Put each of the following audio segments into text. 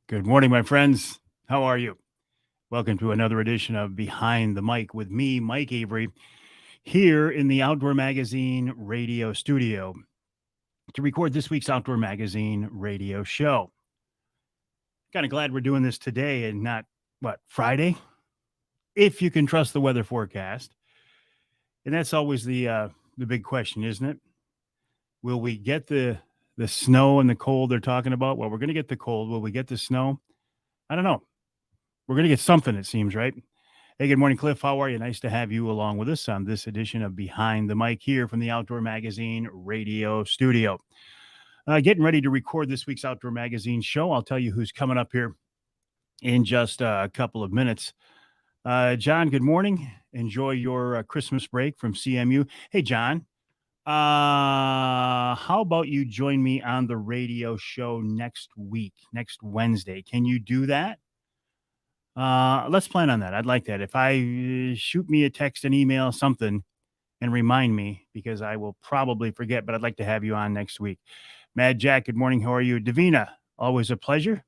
Good morning, my friends. How are you? Welcome to another edition of Behind the Mic with me, Mike Avery, here in the Outdoor Magazine radio studio to record this week's Outdoor Magazine radio show. Kind of glad we're doing this today and not, Friday? If you can trust the weather forecast. And that's always the big question, isn't it? Will we get the snow and the cold they're talking about? Well, we're going to get the cold. Will we get the snow? I don't know. We're going to get something, it seems, right? Hey, good morning, Cliff. How are you? Nice to have you along with us on this edition of Behind the Mic here from the Outdoor Magazine radio studio. Getting ready to record this week's Outdoor Magazine show. I'll tell you who's coming up here in just a couple of minutes. John, good morning. Enjoy your Christmas break from CMU. Hey, John, how about you join me on the radio show next week, next Wednesday? Can you do that? Let's plan on that. I'd like that. If I shoot me a text, an email, something, and remind me, because I will probably forget, but I'd like to have you on next week. Mad Jack, good morning. How are you? Davina, always a pleasure.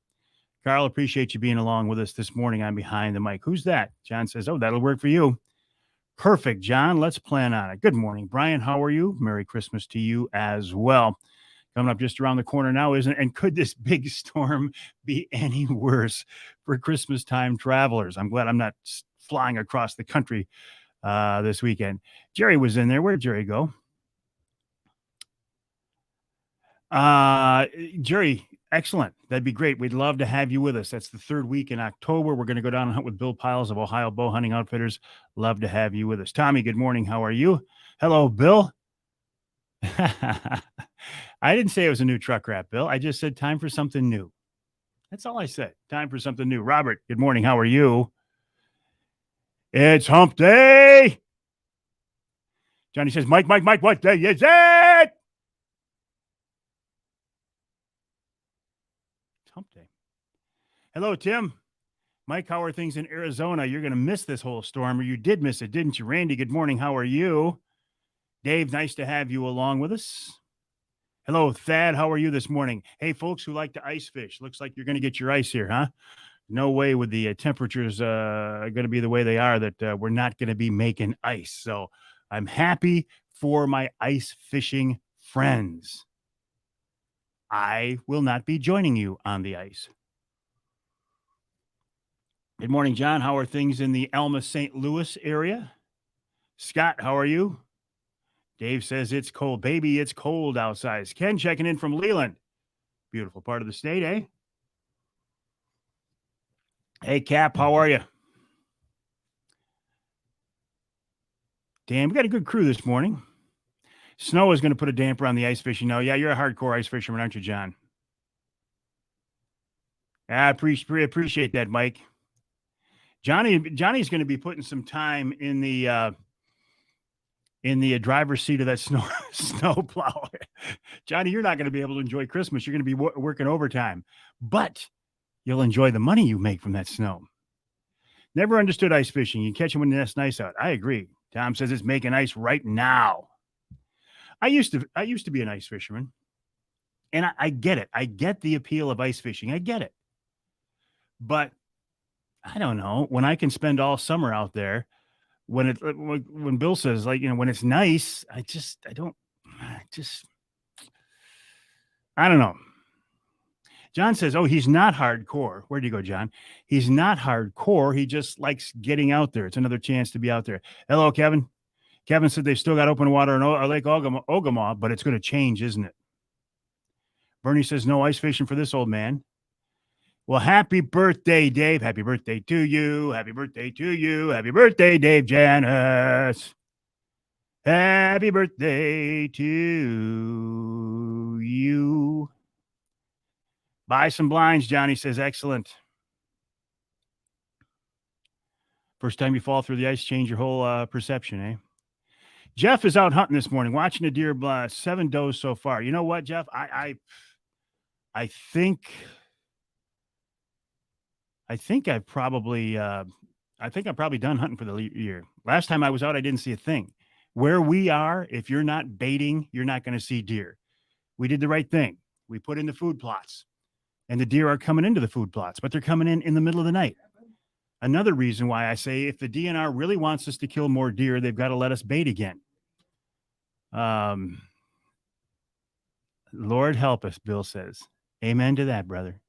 Carl, appreciate you being along with us this morning on Behind the Mic. Who's that? John says, oh, that'll work for you. Perfect, John. Let's plan on it. Good morning, Brian. How are you? Merry Christmas to you as well. Coming up just around the corner now, isn't it? And could this big storm be any worse for Christmas time travelers? I'm glad I'm not flying across the country this weekend. Jerry was in there. Where'd Jerry go? Jerry, excellent. That'd be great. We'd love to have you with us. That's the third week in October. We're going to go down and hunt with Bill Piles of Ohio Bow Hunting Outfitters. Love to have you with us. Tommy, good morning. How are you? Hello, Bill. I didn't say it was a new truck wrap, Bill. I just said time for something new. That's all I said. Time for something new. Robert, good morning. How are you? It's hump day. Johnny says, Mike, what day is it? It's hump day. Hello, Tim. Mike, how are things in Arizona? You're going to miss this whole storm, or you did miss it, didn't you? Randy, good morning. How are you? Dave, nice to have you along with us. Hello, Thad. How are you this morning? Hey, folks who like to ice fish. Looks like you're going to get your ice here, huh? No way with the temperatures going to be the way they are that we're not going to be making ice. So I'm happy for my ice fishing friends. I will not be joining you on the ice. Good morning, John. How are things in the Alma St. Louis area? Scott, how are you? Dave says it's cold. Baby, it's cold outside. Ken checking in from Leland. Beautiful part of the state, eh? Hey, Cap, how are you? Dan, we got a good crew this morning. Snow is going to put a damper on the ice fishing. No, yeah, you're a hardcore ice fisherman, aren't you, John? I appreciate that, Mike. Johnny's going to be putting some time in the driver's seat of that snow plow. Johnny, you're not going to be able to enjoy Christmas. You're going to be working overtime, but you'll enjoy the money you make from that snow. Never understood ice fishing. You catch them when it's nice out. I agree. Tom says it's making ice right now. I used to be an ice fisherman, and I get it. I get the appeal of ice fishing. I get it. But I don't know, when I can spend all summer out there, when Bill says, like, when it's nice, I don't know. John says, oh, he's not hardcore. Where'd you go, John? He's not hardcore. He just likes getting out there. It's another chance to be out there. Hello, Kevin. Kevin said they've still got open water in Lake Ogama, but it's going to change, isn't it? Bernie says no ice fishing for this old man. Well, happy birthday, Dave. Happy birthday to you. Happy birthday to you. Happy birthday, Dave Janice. Happy birthday to you. Buy some blinds, Johnny says. Excellent. First time you fall through the ice, change your whole perception, eh? Jeff is out hunting this morning, watching a deer, 7 does so far. You know what, Jeff? I think I'm probably done hunting for the year. Last time I was out, I didn't see a thing. Where we are, if you're not baiting, you're not going to see deer. We did the right thing. We put in the food plots. and the deer are coming into the food plots, but they're coming in the middle of the night. Another reason why I say if the DNR really wants us to kill more deer, they've got to let us bait again. Lord help us, Bill says. Amen to that, brother.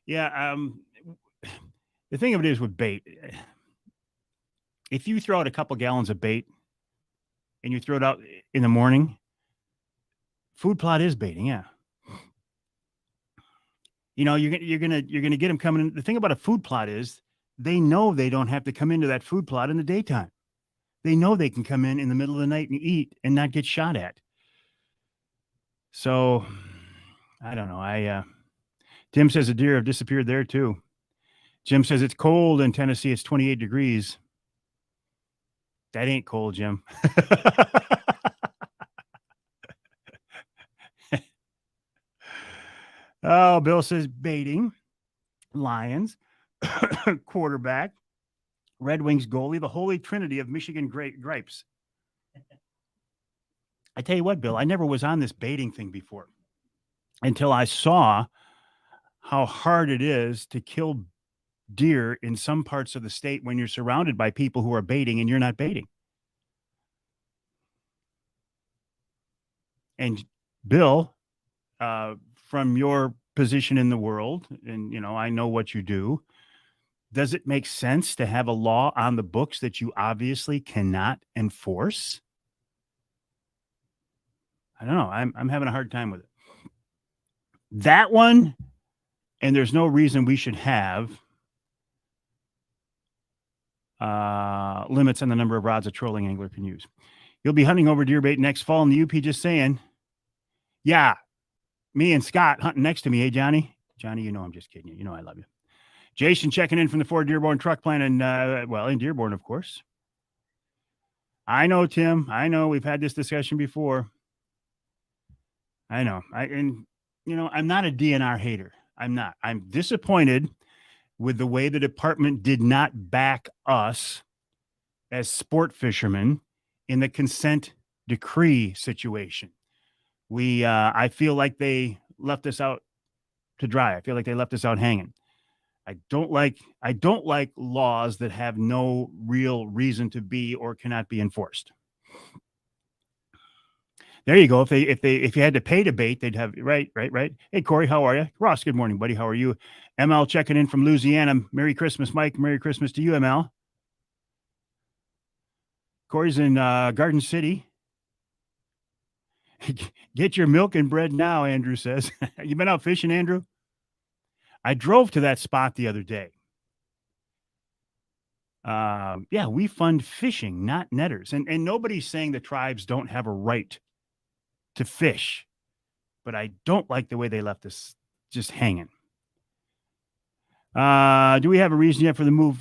Yeah, the thing of it is with bait, if you throw out a couple gallons of bait and you throw it out in the morning, food plot is baiting, yeah. You know, you're gonna get them coming in. The thing about a food plot is they know they don't have to come into that food plot in the daytime. They know they can come in the middle of the night and eat and not get shot at. So I don't know. Tim says the deer have disappeared there too. Jim says it's cold in Tennessee. It's 28 degrees. That ain't cold, Jim. Oh, Bill says baiting, Lions, quarterback, Red Wings goalie, the holy trinity of Michigan gripes. I tell you what, Bill, I never was on this baiting thing before until I saw how hard it is to kill deer in some parts of the state when you're surrounded by people who are baiting and you're not baiting. And Bill, from your position in the world, and you know, I know what you do, does it make sense to have a law on the books that you obviously cannot enforce? I don't know. I'm having a hard time with it. That one, and there's no reason we should have limits on the number of rods a trolling angler can use. You'll be hunting over deer bait next fall in the UP, just saying. Yeah, me and Scott hunting next to me. Hey, Johnny? Johnny, you know I'm just kidding you. You know I love you. Jason checking in from the Ford Dearborn truck plant in Dearborn, of course. I know, Tim. I know. We've had this discussion before. I know. I'm not a DNR hater. I'm not. I'm disappointed with the way the department did not back us as sport fishermen in the consent decree situation. I feel like they left us out to dry. I feel like they left us out hanging. I don't like laws that have no real reason to be or cannot be enforced. There you go. If you had to pay to bait, they'd have right. Hey, Corey, how are you? Ross, good morning, buddy. How are you? ML checking in from Louisiana. Merry Christmas, Mike. Merry Christmas to you, ML. Corey's in Garden City. Get your milk and bread now, Andrew says. You been out fishing, Andrew? I drove to that spot the other day. Yeah, we fund fishing, not netters. And nobody's saying the tribes don't have a right to fish, but I don't like the way they left us just hanging. Do we have a reason yet for the move?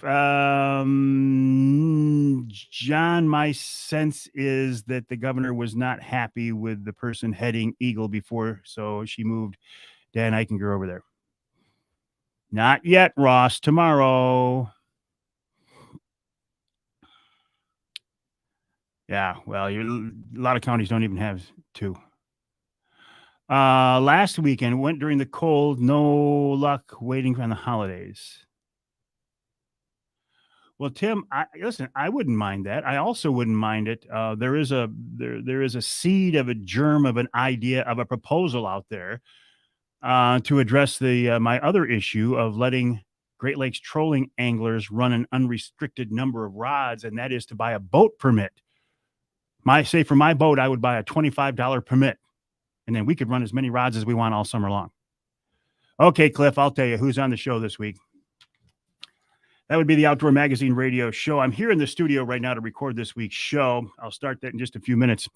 John, my sense is that the governor was not happy with the person heading Eagle before, so she moved Dan Eichinger over there. Not yet, Ross. Tomorrow. Yeah, well, a lot of counties don't even have two. Last weekend went during the cold. No luck waiting on the holidays. Well, Tim, listen, I wouldn't mind that. I also wouldn't mind it. There is a seed of a germ of an idea of a proposal out there to address my other issue of letting Great Lakes trolling anglers run an unrestricted number of rods, and that is to buy a boat permit. For my boat, I would buy a $25 permit, and then we could run as many rods as we want all summer long. Okay, Cliff, I'll tell you who's on the show this week. That would be the Outdoor Magazine radio show. I'm here in the studio right now to record this week's show. I'll start that in just a few minutes.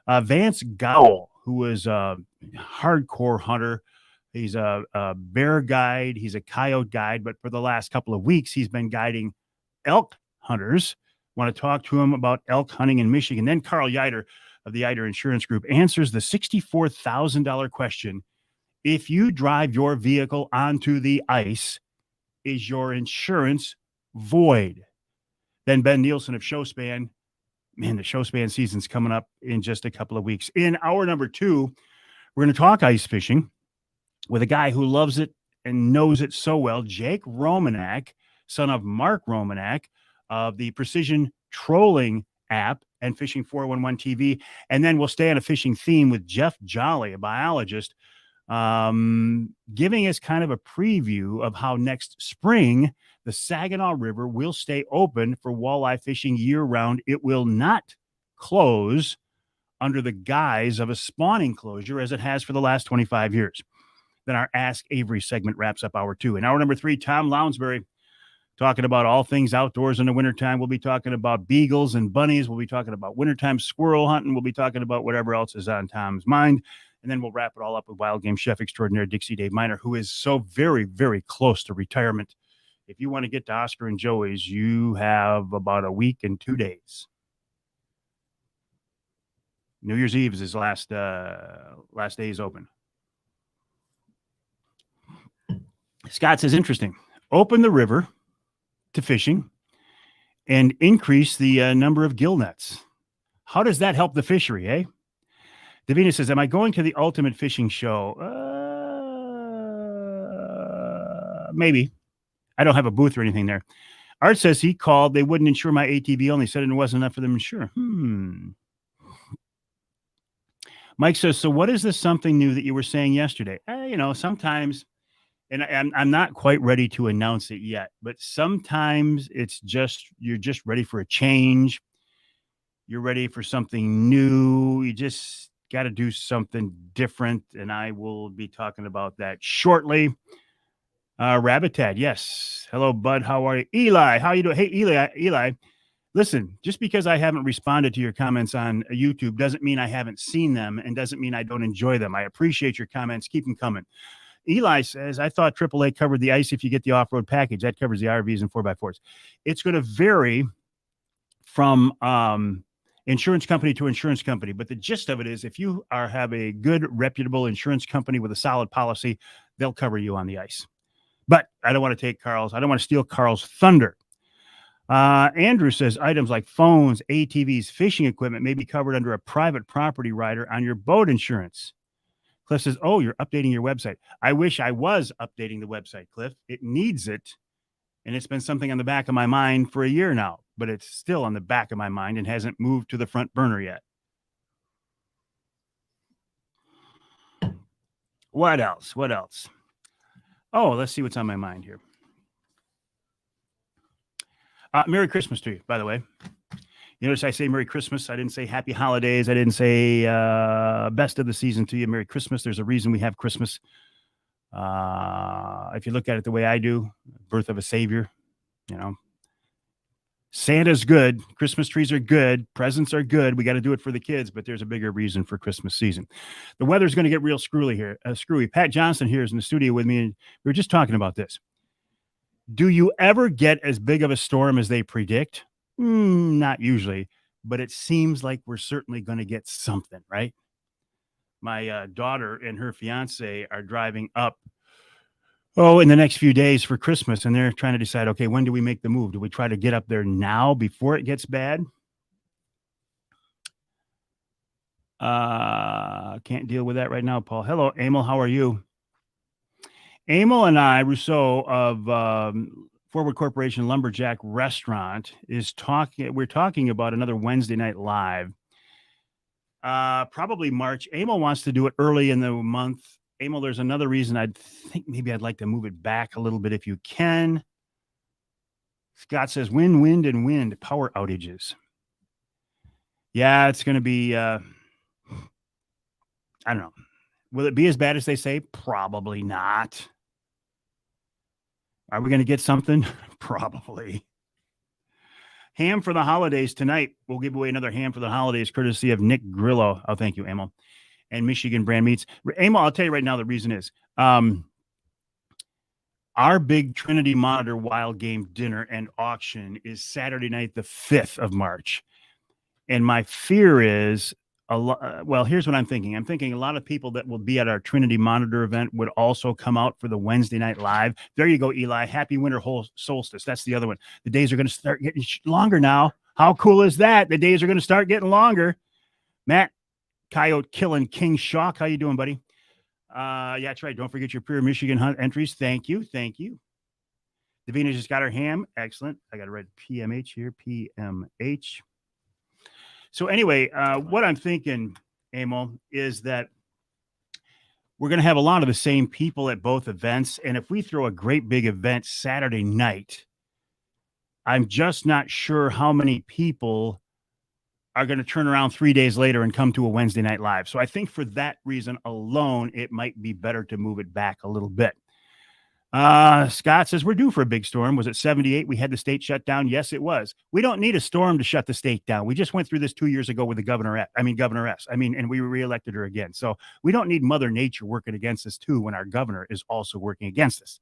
Vance Gowell, who is a hardcore hunter. He's a bear guide. He's a coyote guide. But for the last couple of weeks, he's been guiding elk hunters. Want to talk to him about elk hunting in Michigan. Then Carl Yiter of the Yiter Insurance Group answers the $64,000 question. If you drive your vehicle onto the ice, is your insurance void? Then Ben Nielsen of Showspan Man, the show span season's coming up in just a couple of weeks. In hour number 2, we're going to talk ice fishing with a guy who loves it and knows it so well, Jake Romanak, son of Mark Romanak of the Precision Trolling app and Fishing 411 TV. And then we'll stay on a fishing theme with Jeff Jolly, a biologist, giving us kind of a preview of how next spring the Saginaw River will stay open for walleye fishing year-round. It will not close under the guise of a spawning closure as it has for the last 25 years. Then our Ask Avery segment wraps up hour 2. In hour number 3, Tom Lounsbury talking about all things outdoors in the wintertime. We'll be talking about beagles and bunnies. We'll be talking about wintertime squirrel hunting. We'll be talking about whatever else is on Tom's mind. And then we'll wrap it all up with wild game chef extraordinaire Dixie Dave Miner, who is so very, very close to retirement. If you want to get to Oscar and Joey's, you have about a week and 2 days. New Year's Eve is his last days open. Scott says, interesting. Open the river to fishing and increase the number of gill nets. How does that help the fishery, eh? Davina says, am I going to the Ultimate Fishing Show? Maybe. I don't have a booth or anything there. Art says he called. They wouldn't insure my ATV only. Said it wasn't enough for them to insure. Mike says, so what is this something new that you were saying yesterday? Sometimes, and I'm not quite ready to announce it yet, but sometimes it's just, you're just ready for a change. You're ready for something new. You just got to do something different. And I will be talking about that shortly. Rabbitad, yes. Hello, bud. How are you? Eli, how you doing? Hey, Eli, listen, just because I haven't responded to your comments on YouTube doesn't mean I haven't seen them and doesn't mean I don't enjoy them. I appreciate your comments. Keep them coming. Eli says, I thought AAA covered the ice if you get the off-road package. That covers the RVs and 4x4s. It's going to vary from insurance company to insurance company. But the gist of it is if you have a good, reputable insurance company with a solid policy, they'll cover you on the ice. But I don't want to steal Carl's thunder. Andrew says items like phones, ATVs, fishing equipment may be covered under a private property rider on your boat insurance. Cliff says, oh, you're updating your website. I wish I was updating the website, Cliff. It needs it. And it's been something on the back of my mind for a year now, but it's still on the back of my mind and hasn't moved to the front burner yet. What else? Oh, let's see what's on my mind here. Merry Christmas to you, by the way. You notice I say Merry Christmas. I didn't say Happy Holidays. I didn't say best of the season to you. Merry Christmas. There's a reason we have Christmas. If you look at it the way I do, birth of a savior, Santa's good. Christmas trees are good. Presents are good. We got to do it for the kids, but there's a bigger reason for Christmas season. The weather's going to get real screwy here. Pat Johnson here is in the studio with me, and we were just talking about this. Do you ever get as big of a storm as they predict? Not usually, but it seems like we're certainly going to get something, right? My daughter and her fiance are driving up in the next few days for Christmas, and they're trying to decide, okay, when do we make the move? Do we try to get up there now before it gets bad? Can't deal with that right now, Paul. Hello, Emil. How are you? Emil and I, Rousseau of Forward Corporation Lumberjack Restaurant, we're talking about another Wednesday night live. Probably March. Emil wants to do it early in the month. Emil, there's another reason I'd like to move it back a little bit if you can. Scott says wind, power outages. Yeah, it's going to be, I don't know. Will it be as bad as they say? Probably not. Are we going to get something? Probably. Ham for the holidays tonight. We'll give away another ham for the holidays, courtesy of Nick Grillo. Oh, thank you, Emil. And Michigan brand meats. Emil, I'll tell you right now, the reason is our big Trinity Monitor Wild Game dinner and auction is Saturday night, the 5th of March. And my fear is, here's what I'm thinking. I'm thinking a lot of people that will be at our Trinity Monitor event would also come out for the Wednesday night live. There you go, Eli. Happy winter solstice. That's the other one. The days are going to start getting longer now. How cool is that? The days are going to start getting longer. Matt, Coyote Killing King Shock. How you doing, buddy? Yeah, that's right. Don't forget your Pure Michigan Hunt entries. Thank you. Thank you. Davina just got her ham. Excellent. I got to write PMH here. PMH. So anyway, what I'm thinking, Emil, is that we're going to have a lot of the same people at both events. And if we throw a great big event Saturday night, I'm just not sure how many people are going to turn around 3 days later and come to a Wednesday night live. So I think for that reason alone, it might be better to move it back a little bit. Scott says we're due for a big storm. Was it 78? We had the state shut down. Yes, it was. We don't need a storm to shut the state down. We just went through this 2 years ago with the Governor S. And we reelected her again. So we don't need Mother Nature working against us too when our governor is also working against us.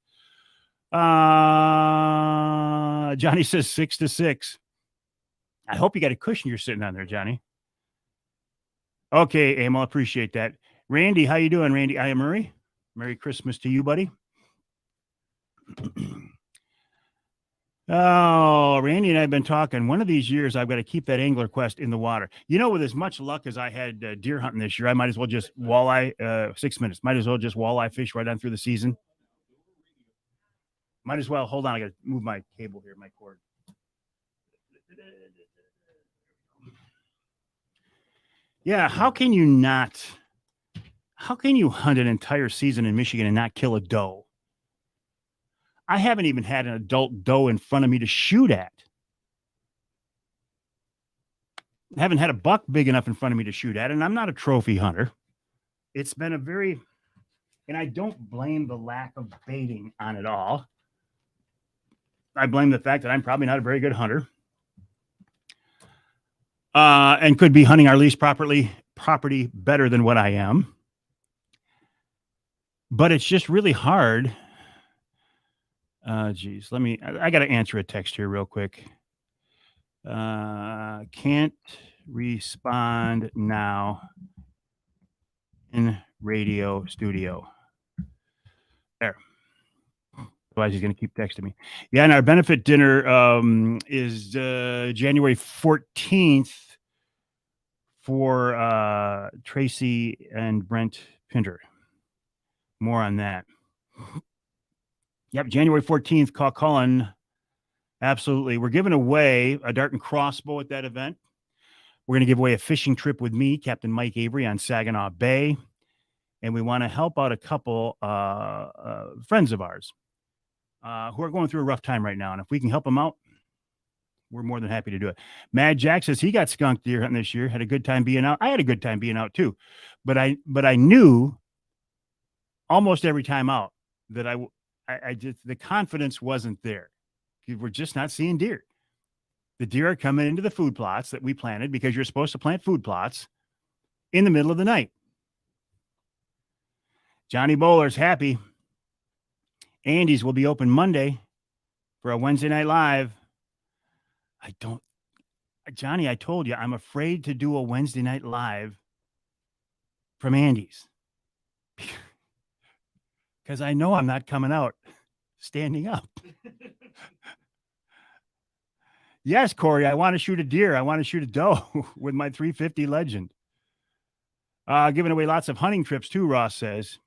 Johnny says 6-6. I hope you got a cushion you're sitting on there, Johnny. Okay, Emil, appreciate that. Randy, how you doing, Randy? I am Murray. Merry Christmas to you, buddy. Oh, Randy and I have been talking. One of these years, I've got to keep that Angler Quest in the water. You know, with as much luck as I had deer hunting this year, I might as well just walleye 6 minutes. Might as well just walleye fish right on through the season. Might as well. Hold on. I got to move my cable here, my cord. Yeah, how can you hunt an entire season in Michigan and not kill a doe? I haven't even had an adult doe in front of me to shoot at. I haven't had a buck big enough in front of me to shoot at, and I'm not a trophy hunter. It's been and I don't blame the lack of baiting on it all. I blame the fact that I'm probably not a very good hunter. And could be hunting our lease property better than what I am. But it's just really hard. I got to answer a text here real quick. Can't respond now in radio studio. There. Otherwise, he's going to keep texting me. Yeah, and our benefit dinner is January 14th for Tracy and Brent Pinter. More on that. Yep, January 14th, call Cullen. Absolutely. We're giving away a dart and crossbow at that event. We're going to give away a fishing trip with me, Captain Mike Avery, on Saginaw Bay. And we want to help out a couple friends of ours who are going through a rough time right now. And if we can help them out, we're more than happy to do it. Mad Jack says he got skunk deer hunting this year, had a good time being out. I had a good time being out too. But I knew almost every time out that I just, the confidence wasn't there. We're just not seeing deer. The deer are coming into the food plots that we planted because you're supposed to plant food plots in the middle of the night. Johnny Bowler's happy. Andy's will be open Monday for a Wednesday night live. Johnny, I told you, I'm afraid to do a Wednesday night live from Andy's because I know I'm not coming out standing up. Yes, Corey, I want to shoot a deer. I want to shoot a doe with my 350 Legend. Giving away lots of hunting trips too, Ross says.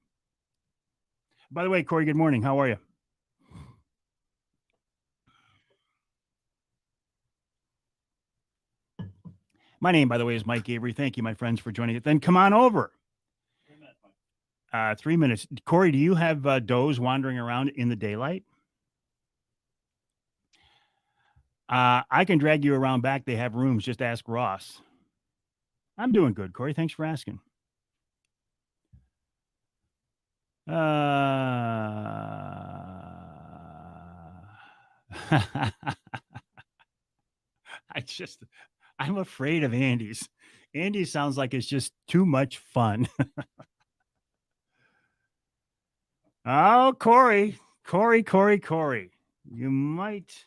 By the way, Corey, good morning. How are you? My name, by the way, is Mike Avery. Thank you, my friends, for joining it. Then come on over. 3 minutes. Corey, do you have does wandering around in the daylight? I can drag you around back. They have rooms. Just ask Ross. I'm doing good, Corey. Thanks for asking. I'm afraid of Andy's. Andy sounds like it's just too much fun. Oh, Corey. You might.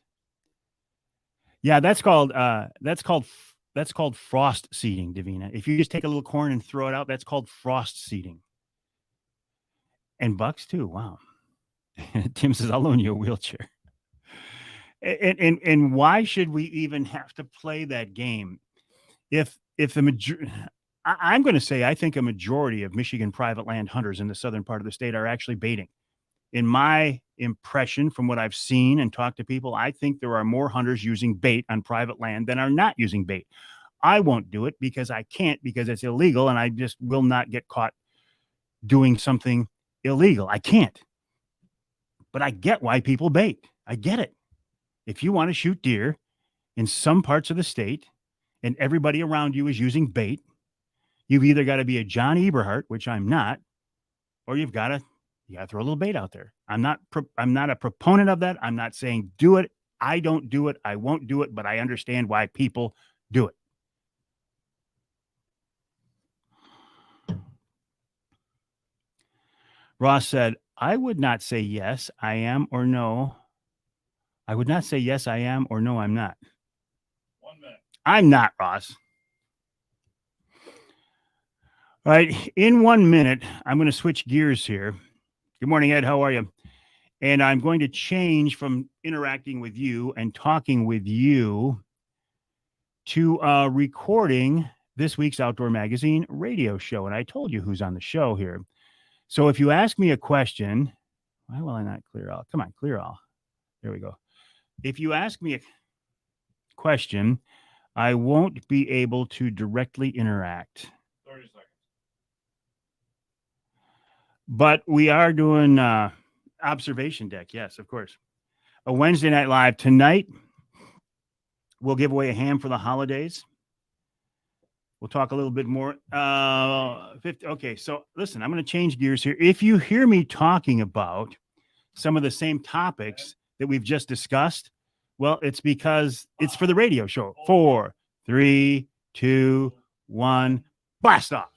Yeah, that's called frost seeding, Davina. If you just take a little corn and throw it out, that's called frost seeding. And bucks too. Wow. Tim says, I'll loan you a wheelchair. And why should we even have to play that game? If the major I'm going to say I think a majority of Michigan private land hunters in the southern part of the state are actually baiting. In my impression, from what I've seen and talked to people, I think there are more hunters using bait on private land than are not using bait. I won't do it because I can't, because it's illegal, and I just will not get caught doing something illegal. I can't. But I get why people bait. I get it. If you want to shoot deer in some parts of the state and everybody around you is using bait, you've either got to be a John Eberhart, which I'm not, or you got to throw a little bait out there. I'm not a proponent of that. I'm not saying do it. I don't do it. I won't do it, but I understand why people do it. Ross said, I would not say yes, I am, or no. I would not say yes, I am, or no, I'm not. 1 minute. I'm not, Ross. All right. In 1 minute, I'm going to switch gears here. Good morning, Ed. How are you? And I'm going to change from interacting with you and talking with you to recording this week's Outdoor Magazine radio show. And I told you who's on the show here. So if you ask me a question, why will I not clear all? Come on, clear all. There we go. If you ask me a question, I won't be able to directly interact. 30 seconds. But we are doing observation deck. Yes, of course. A Wednesday Night Live tonight. We'll give away a ham for the holidays. We'll talk a little bit more. Okay, so listen, I'm going to change gears here. If you hear me talking about some of the same topics that we've just discussed, well, it's because it's for the radio show. 4, 3, 2, 1, blast off.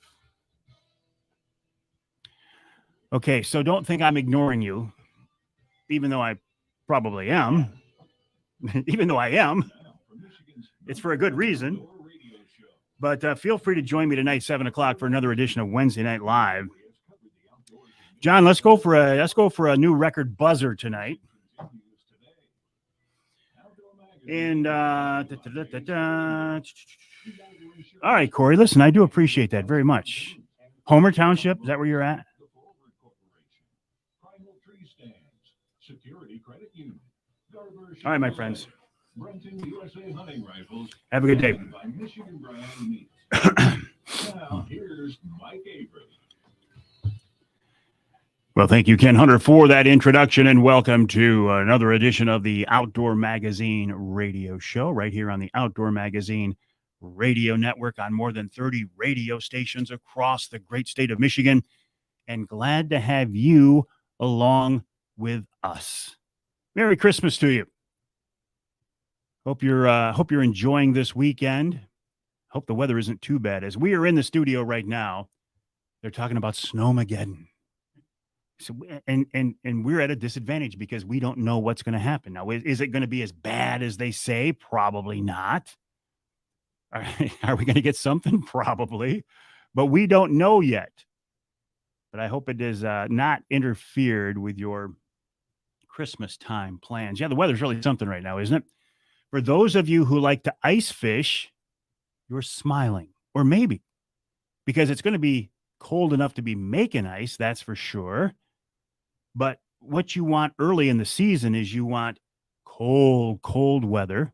Okay, so don't think I'm ignoring you, even though I probably am. Even though I am. It's for a good reason. But feel free to join me tonight, 7 o'clock, for another edition of Wednesday Night Live. John, let's go for a new record buzzer tonight. And all right, Corey, listen, I do appreciate that very much. Homer Township, is that where you're at? All right, my friends. Have a good day. Now, here's Mike Avery. Well, thank you, Ken Hunter, for that introduction, and welcome to another edition of the Outdoor Magazine radio show right here on the Outdoor Magazine radio network on more than 30 radio stations across the great state of Michigan, and glad to have you along with us. Merry Christmas to you. Hope you're enjoying this weekend. Hope the weather isn't too bad. As we are in the studio right now, they're talking about Snowmageddon. So, and we're at a disadvantage because we don't know what's going to happen. Now, is it going to be as bad as they say? Probably not. Are we going to get something? Probably. But we don't know yet. But I hope it is not interfered with your Christmas time plans. Yeah, the weather's really something right now, isn't it? For those of you who like to ice fish, you're smiling. Or maybe because it's going to be cold enough to be making ice, that's for sure. But what you want early in the season is you want cold weather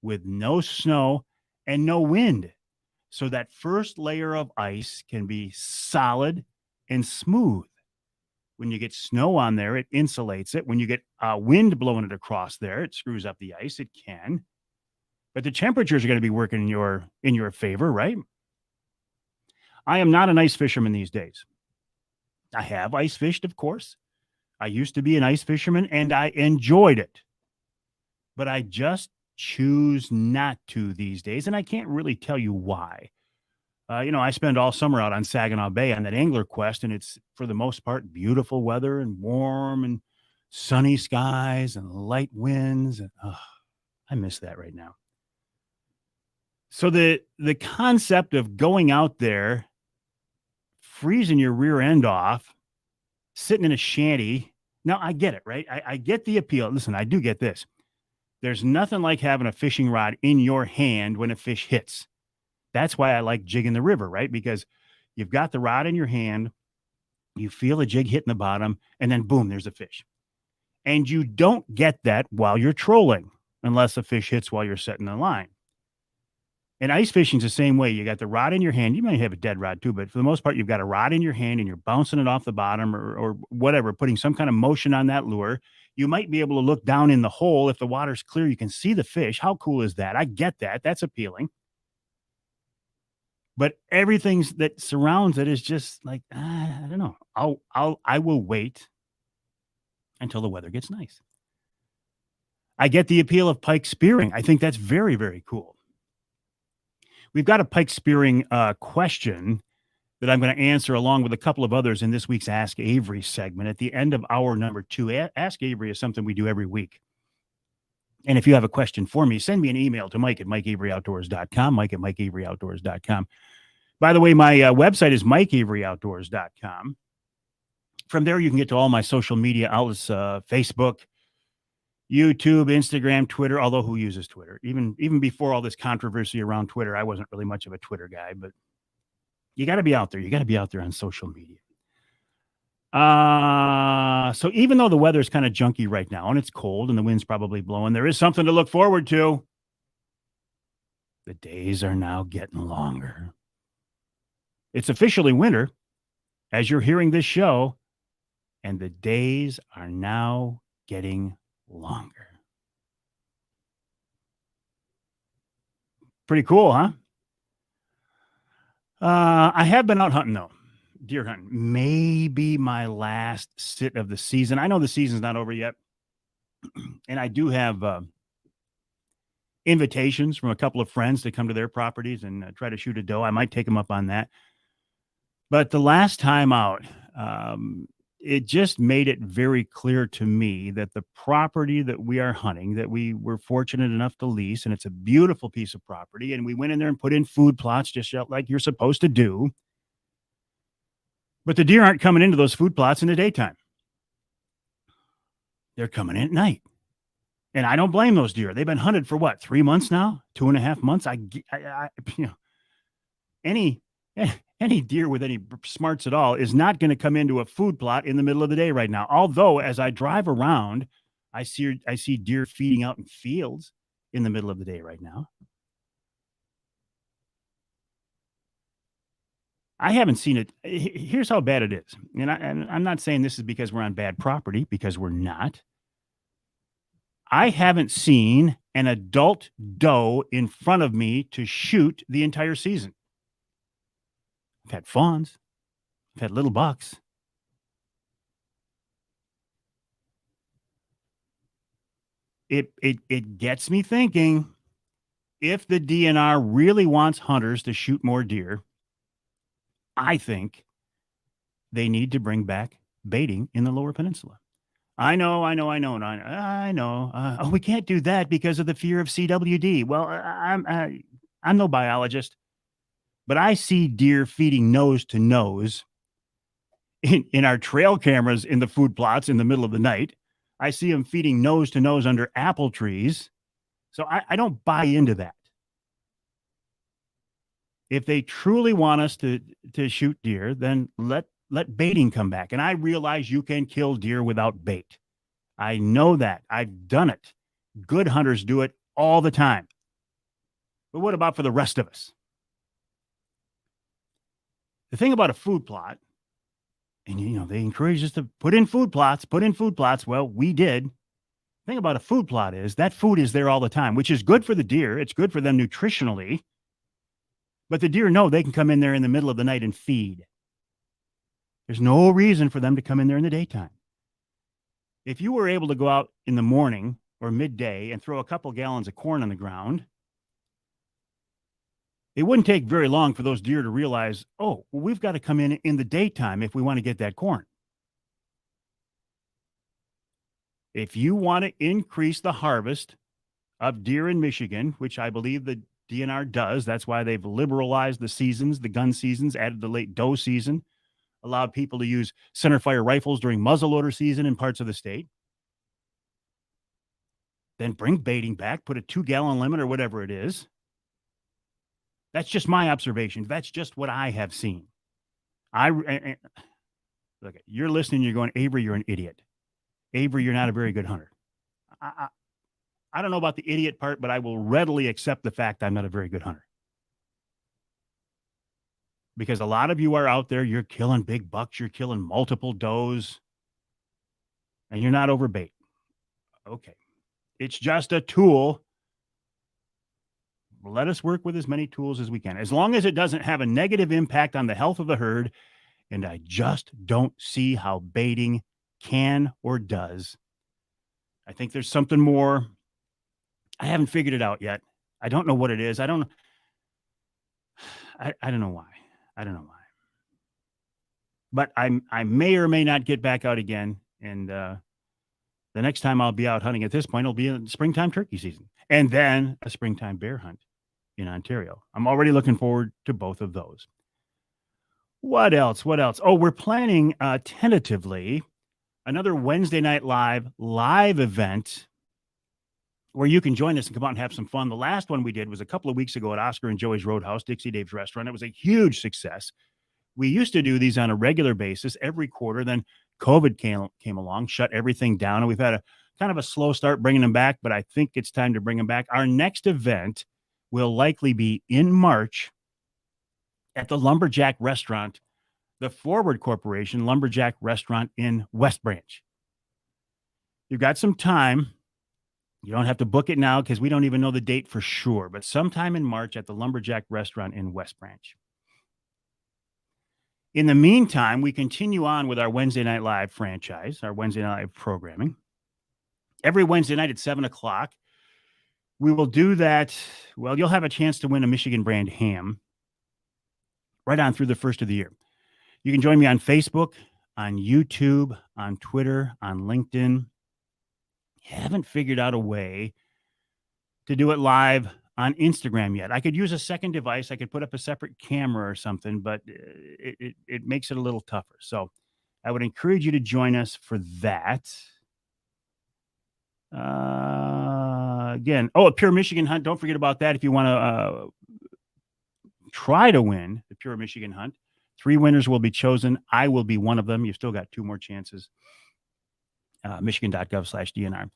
with no snow and no wind. So that first layer of ice can be solid and smooth. When you get snow on there, it insulates it. When you get wind blowing it across there, it screws up the ice. It can. But the temperatures are going to be working in your favor, right? I am not an ice fisherman these days. I have ice fished, of course. I used to be an ice fisherman, and I enjoyed it. But I just choose not to these days, and I can't really tell you why. I spend all summer out on Saginaw Bay on that angler quest, and it's, for the most part, beautiful weather and warm and sunny skies and light winds. And I miss that right now. So the concept of going out there, freezing your rear end off, sitting in a shanty. Now, I get it, right? I get the appeal. Listen, I do get this. There's nothing like having a fishing rod in your hand when a fish hits. That's why I like jigging the river, right? Because you've got the rod in your hand, you feel the jig hitting the bottom, and then boom, there's a fish. And you don't get that while you're trolling, unless a fish hits while you're setting the line. And ice fishing's the same way. You got the rod in your hand. You might have a dead rod too, but for the most part, you've got a rod in your hand and you're bouncing it off the bottom or whatever, putting some kind of motion on that lure. You might be able to look down in the hole. If the water's clear, you can see the fish. How cool is that? I get that. That's appealing. But everything that surrounds it is just like, I don't know. I will wait until the weather gets nice. I get the appeal of pike spearing. I think that's very, very cool. We've got a pike spearing question that I'm going to answer along with a couple of others in this week's Ask Avery segment at the end of hour number 2. Ask Avery is something we do every week. And if you have a question for me, send me an email to Mike at MikeAveryOutdoors.com, Mike at MikeAveryOutdoors.com. By the way, my website is MikeAveryOutdoors.com. From there, you can get to all my social media outlets, Facebook, YouTube, Instagram, Twitter, although who uses Twitter? Even before all this controversy around Twitter, I wasn't really much of a Twitter guy, but you got to be out there. You got to be out there on social media. So even though the weather's kind of junky right now and it's cold and the wind's probably blowing, there is something to look forward to. The days are now getting longer. It's officially winter as you're hearing this show, and the days are now getting longer. Pretty cool, huh? I have been out hunting though, deer hunting. Maybe my last sit of the season. I know the season's not over yet, and I do have invitations from a couple of friends to come to their properties and try to shoot a doe. I might take them up on that. But the last time out, it just made it very clear to me that the property that we are hunting, that we were fortunate enough to lease, and it's a beautiful piece of property, and we went in there and put in food plots just like you're supposed to do. But the deer aren't coming into those food plots in the daytime. They're coming in at night. And I don't blame those deer. They've been hunted for what, 3 months now? 2.5 months? Any deer with any smarts at all is not going to come into a food plot in the middle of the day right now. Although, as I drive around, I see deer feeding out in fields in the middle of the day right now. I haven't seen it. Here's how bad it is. And I'm not saying this is because we're on bad property, because we're not. I haven't seen an adult doe in front of me to shoot the entire season. I've had fawns. I've had little bucks. It gets me thinking, if the DNR really wants hunters to shoot more deer, I think they need to bring back baiting in the Lower Peninsula. I know. We can't do that because of the fear of CWD. Well, I'm no biologist. But I see deer feeding nose to nose in our trail cameras in the food plots in the middle of the night. I see them feeding nose to nose under apple trees. So I don't buy into that. If they truly want us to shoot deer, then let baiting come back. And I realize you can kill deer without bait. I know that. I've done it. Good hunters do it all the time. But what about for the rest of us? The thing about a food plot, and they encourage us to put in food plots. Well, we did. The thing about a food plot is that food is there all the time, which is good for the deer. It's good for them nutritionally. But the deer know they can come in there in the middle of the night and feed. There's no reason for them to come in there in the daytime. If you were able to go out in the morning or midday and throw a couple gallons of corn on the ground, it wouldn't take very long for those deer to realize, oh, well, we've got to come in the daytime if we want to get that corn. If you want to increase the harvest of deer in Michigan, which I believe the DNR does, that's why they've liberalized the seasons, the gun seasons, added the late doe season, allowed people to use centerfire rifles during muzzleloader season in parts of the state. then bring baiting back, put a 2-gallon limit or whatever it is. That's just my observation. That's just what I have seen. Look, you're listening, you're going, Avery, you're an idiot. Avery, you're not a very good hunter. I don't know about the idiot part, but I will readily accept the fact I'm not a very good hunter. Because a lot of you are out there, you're killing big bucks, you're killing multiple does, and you're not over bait. Okay. It's just a tool. Let us work with as many tools as we can, as long as it doesn't have a negative impact on the health of the herd. And I just don't see how baiting can or does. I think there's something more. I haven't figured it out yet. I don't know what it is. I don't know why. I don't know why. But I may or may not get back out again. And the next time I'll be out hunting at this point, it'll be in springtime turkey season. And then a springtime bear hunt in Ontario. I'm already looking forward to both of those. What else? Oh, we're planning tentatively another Wednesday night live event where you can join us and come out and have some fun. The last one we did was a couple of weeks ago at Oscar and Joey's Roadhouse, Dixie Dave's restaurant. It was a huge success. We used to do these on a regular basis every quarter. Then COVID came along, shut everything down, and we've had a kind of a slow start bringing them back, but I think it's time to bring them back. Our next event will likely be in March at the Lumberjack Restaurant, the Forward Corporation Lumberjack Restaurant in West Branch. You've got some time. You don't have to book it now because we don't even know the date for sure, but sometime in March at the Lumberjack Restaurant in West Branch. In the meantime, we continue on with our Wednesday Night Live franchise, our Wednesday Night Live programming. Every Wednesday night at 7 o'clock, we will do that. Well, you'll have a chance to win a Michigan brand ham right on through the first of the year. You can join me on Facebook, on YouTube, on Twitter, on LinkedIn. Haven't figured out a way to do it live on Instagram yet. I could use a second device. I could put up a separate camera or something, but it makes it a little tougher. So I would encourage you to join us for that. Again, a Pure Michigan Hunt. Don't forget about that if you want to try to win the Pure Michigan Hunt. 3 winners will be chosen. I will be one of them. You've still got 2 more chances. Michigan.gov/DNR.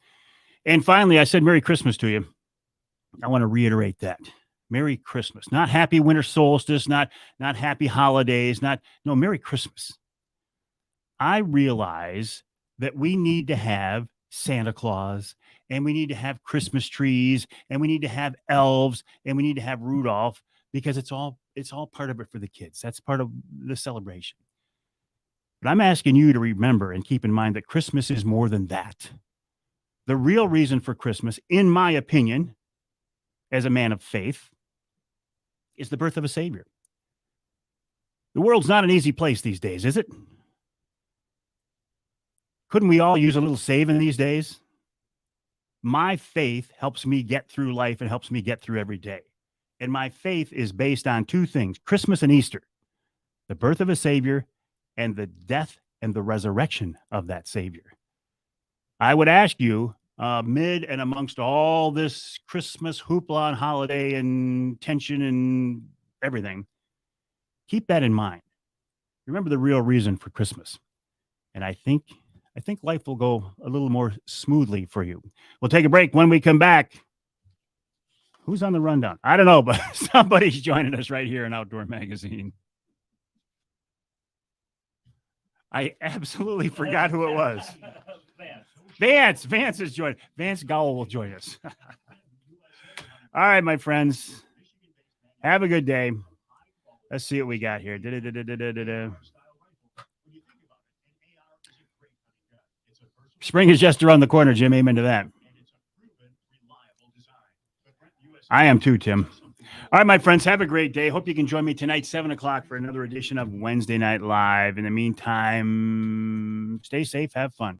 And finally, I said Merry Christmas to you. I want to reiterate that. Merry Christmas. Not happy winter solstice, not happy holidays, no, Merry Christmas. I realize that we need to have Santa Claus, and we need to have Christmas trees, and we need to have elves, and we need to have Rudolph, because it's all part of it for the kids. That's part of the celebration. But I'm asking you to remember and keep in mind that Christmas is more than that. The real reason for Christmas, in my opinion, as a man of faith, is the birth of a Savior. The world's not an easy place these days, is it? Couldn't we all use a little saving these days? My faith helps me get through life and helps me get through every day. And my faith is based on 2 things, Christmas and Easter, the birth of a Savior and the death and the resurrection of that Savior. I would ask you, amid and amongst all this Christmas hoopla and holiday and tension and everything, keep that in mind. Remember the real reason for Christmas. And I think life will go a little more smoothly for you. We'll take a break. When we come back, who's on the rundown? I don't know, but somebody's joining us right here in Outdoor Magazine. I absolutely forgot who it was. Vance is joining. Vance Gowell will join us. All right, my friends. Have a good day. Let's see what we got here. Spring is just around the corner, Jim. Amen to that. I am too, Tim. All right, my friends, have a great day. Hope you can join me tonight, 7 o'clock, for another edition of Wednesday Night Live. In the meantime, stay safe, have fun.